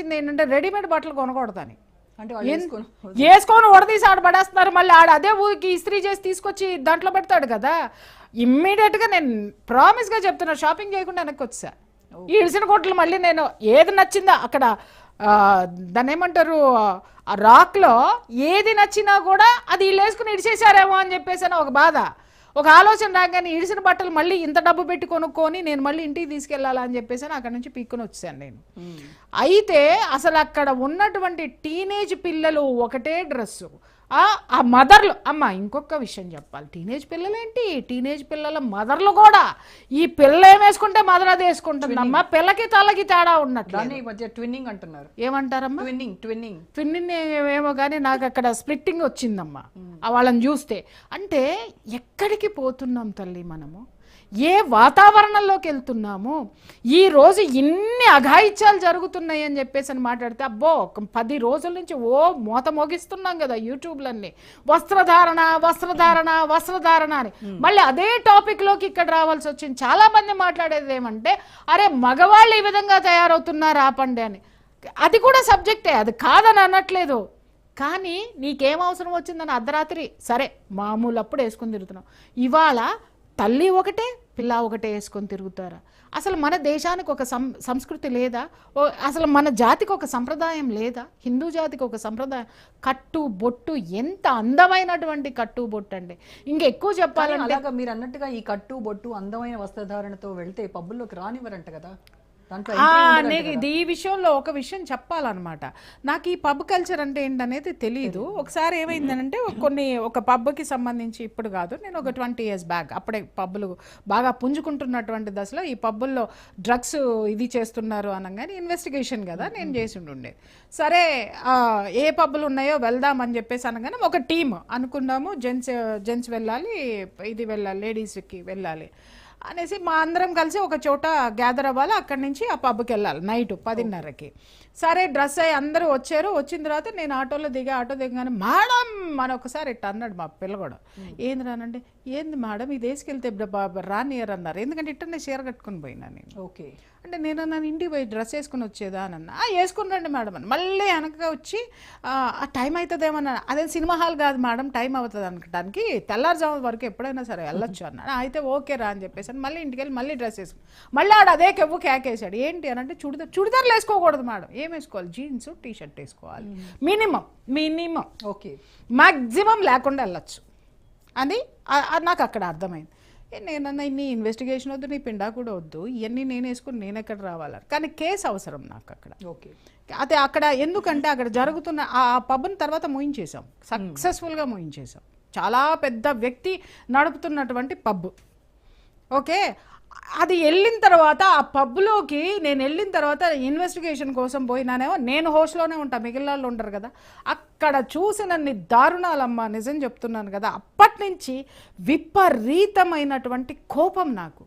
వచ్చింది ఏంటంటే రెడీమేడ్ బట్టలు కొనకూడదని. అంటే వేసుకొని ఉడదీసి ఆడ పడేస్తున్నారు. మళ్ళీ ఆడ అదే ఊరికి ఇస్త్రీ చేసి తీసుకొచ్చి దాంట్లో పెడతాడు కదా. ఇమ్మీడియట్గా నేను ప్రామిస్గా చెప్తున్నా, షాపింగ్ చేయకుండా వెనక్కి వచ్చా. ఇడిసిన కొట్లు మళ్ళీ నేను ఏది నచ్చిందో అక్కడ దాన్ని ఏమంటారు, ఆ రాక్లో ఏది నచ్చినా కూడా అది వీళ్ళు వేసుకుని ఇడిచేసారేమో అని చెప్పేసి ఒక బాధ, ఒక ఆలోచన రాగానే ఇడిసిన బట్టలు మళ్ళీ ఇంత డబ్బు పెట్టి కొనుక్కొని నేను మళ్ళీ ఇంటికి తీసుకెళ్ళాలని చెప్పేసి అక్కడ నుంచి పీక్కుని వచ్చాను నేను. అయితే అసలు అక్కడ ఉన్నటువంటి టీనేజ్ పిల్లలు ఒకటే డ్రెస్సు, ఆ మదర్లు. అమ్మ ఇంకొక విషయం చెప్పాలి, టీనేజ్ పిల్లలేంటి, టీనేజ్ పిల్లల మదర్లు కూడా ఈ పిల్ల ఏం వేసుకుంటే మదర్ అది వేసుకుంటుందమ్మా. పిల్లకి తలకి తేడా ఉన్నట్లు. ట్విన్నింగ్ అంటున్నారు, ఏమంటారమ్మా? ట్విన్నింగ్ ఏమో కానీ నాకు అక్కడ స్ప్లిట్టింగ్ వచ్చిందమ్మా వాళ్ళని చూస్తే. అంటే ఎక్కడికి పోతున్నాం తల్లి మనము, ఏ వాతావరణంలోకి వెళ్తున్నాము. ఈరోజు ఇన్ని అఘాయిత్యాలు జరుగుతున్నాయి అని చెప్పేసి అని మాట్లాడితే అబ్బో 10 రోజుల నుంచి మోత మోగిస్తున్నాం కదా యూట్యూబ్లన్నీ, వస్త్రధారణ వస్త్రధారణ వస్త్రధారణ అని. మళ్ళీ అదే టాపిక్లోకి ఇక్కడ రావాల్సి వచ్చింది. చాలామంది మాట్లాడేది ఏమంటే అరే మగవాళ్ళు ఈ విధంగా తయారవుతున్నారు ఆపండి అని. అది కూడా సబ్జెక్టే, అది కాదని అనట్లేదు. కానీ నీకేం అవసరం వచ్చిందని అర్ధరాత్రి సరే మామూలు అప్పుడు వేసుకొని తిరుగుతున్నాం. ఇవాళ తల్లి ఒకటే పిల్ల ఒకటే వేసుకొని తిరుగుతారా? అసలు మన దేశానికి ఒక సంస్కృతి లేదా? అసలు మన జాతికి ఒక సంప్రదాయం లేదా? హిందూ జాతికి ఒక సంప్రదాయం, కట్టు బొట్టు, ఎంత అందమైనటువంటి కట్టు బొట్టు అండి. ఇంకెక్కువ చెప్పాలంటే మీరు అన్నట్టుగా ఈ కట్టు బొట్టు అందమైన వస్త్రధారణతో వెళ్తే పబ్బుల్లోకి రానివ్వరంట కదా. నీకు ఈ విషయంలో ఒక విషయం చెప్పాలన్నమాట. నాకు ఈ పబ్ కల్చర్ అంటే ఏంటనేది తెలియదు. ఒకసారి ఏమైందనంటే ఒక పబ్కి సంబంధించి, ఇప్పుడు కాదు, నేను ఒక 20 years బ్యాక్, అప్పుడే పబ్బులు బాగా పుంజుకుంటున్నటువంటి దశలో ఈ పబ్బుల్లో డ్రగ్స్ ఇది చేస్తున్నారు అనగానే ఇన్వెస్టిగేషన్ కదా నేను చేసి ఉండేది. సరే ఏ పబ్బులు ఉన్నాయో వెళ్దామని చెప్పేసి అనగానే ఒక టీమ్ అనుకున్నాము, జెంట్స్ వెళ్ళాలి, ఇది వెళ్ళాలి, లేడీస్కి వెళ్ళాలి అనేసి మా అందరం కలిసి ఒక చోట గ్యాదర్ అవ్వాలి. అక్కడి నుంచి ఆ పబ్కి వెళ్ళాలి నైట్ 10:30కి. సరే డ్రెస్ అయ్యి అందరూ వచ్చారు. వచ్చిన తర్వాత నేను ఆటో దిగగానే మేడం అని ఒకసారి ఇట్లా అన్నాడు మా పిల్ల కూడా. ఏంది రానంటే, ఏంది మేడం ఇది వేసుకెళ్తే రానియర్ అన్నారు. ఎందుకంటే ఇట్టనే చీర కట్టుకుని పోయినా నేను. ఓకే అంటే నేను నన్ను ఇంటికి పోయి డ్రెస్ వేసుకుని వచ్చేదా అని అన్నా. వేసుకుని రండి మేడం అని. మళ్ళీ వెనకగా వచ్చి టైం అవుతుందేమన్నా. అదే సినిమా హాల్ కాదు మేడం, టైం అవుతుంది అనడానికి, తెల్లారుజాము వరకు ఎప్పుడైనా సరే వెళ్ళొచ్చు అన్నాడు. అయితే ఓకే రా అని చెప్పేసి మళ్ళీ ఇంటికి వెళ్ళి మళ్ళీ డ్రెస్ వేసుకుని మళ్ళీ ఆడు అదే కెవ్వు కేకేసాడు. ఏంటి అని అంటే చుడిదార్లు వేసుకోకూడదు మేడం. ఏం వేసుకోవాలి? జీన్స్ టీ షర్ట్ వేసుకోవాలి మినిమం. ఓకే, మ్యాక్సిమం లేకుండా వెళ్ళొచ్చు అని నాకు అక్కడ అర్థమైంది. నేనన్నా ఇన్ని ఇన్వెస్టిగేషన్ వద్దు, నీ పిండా కూడా వద్దు, ఇవన్నీ నేను వేసుకుని నేను ఎక్కడ రావాలి. కానీ కేసు అవసరం నాకు అక్కడ. ఓకే, అదే అక్కడ ఎందుకంటే అక్కడ జరుగుతున్న ఆ పబ్ని తర్వాత ముయించేసాం, సక్సెస్ఫుల్గా ముయించేసాం. చాలా పెద్ద వ్యక్తి నడుపుతున్నటువంటి పబ్. ఓకే, అది వెళ్ళిన తర్వాత ఆ పబ్లోకి నేను వెళ్ళిన తర్వాత ఇన్వెస్టిగేషన్ కోసం పోయినానేమో, నేను హోస్ట్లోనే ఉంటాను, మిగిలిన వాళ్ళు ఉండరు కదా. అక్కడ చూసినన్ని దారుణాలమ్మా, నిజం చెప్తున్నాను కదా. అప్పటి నుంచి విపరీతమైనటువంటి కోపం నాకు.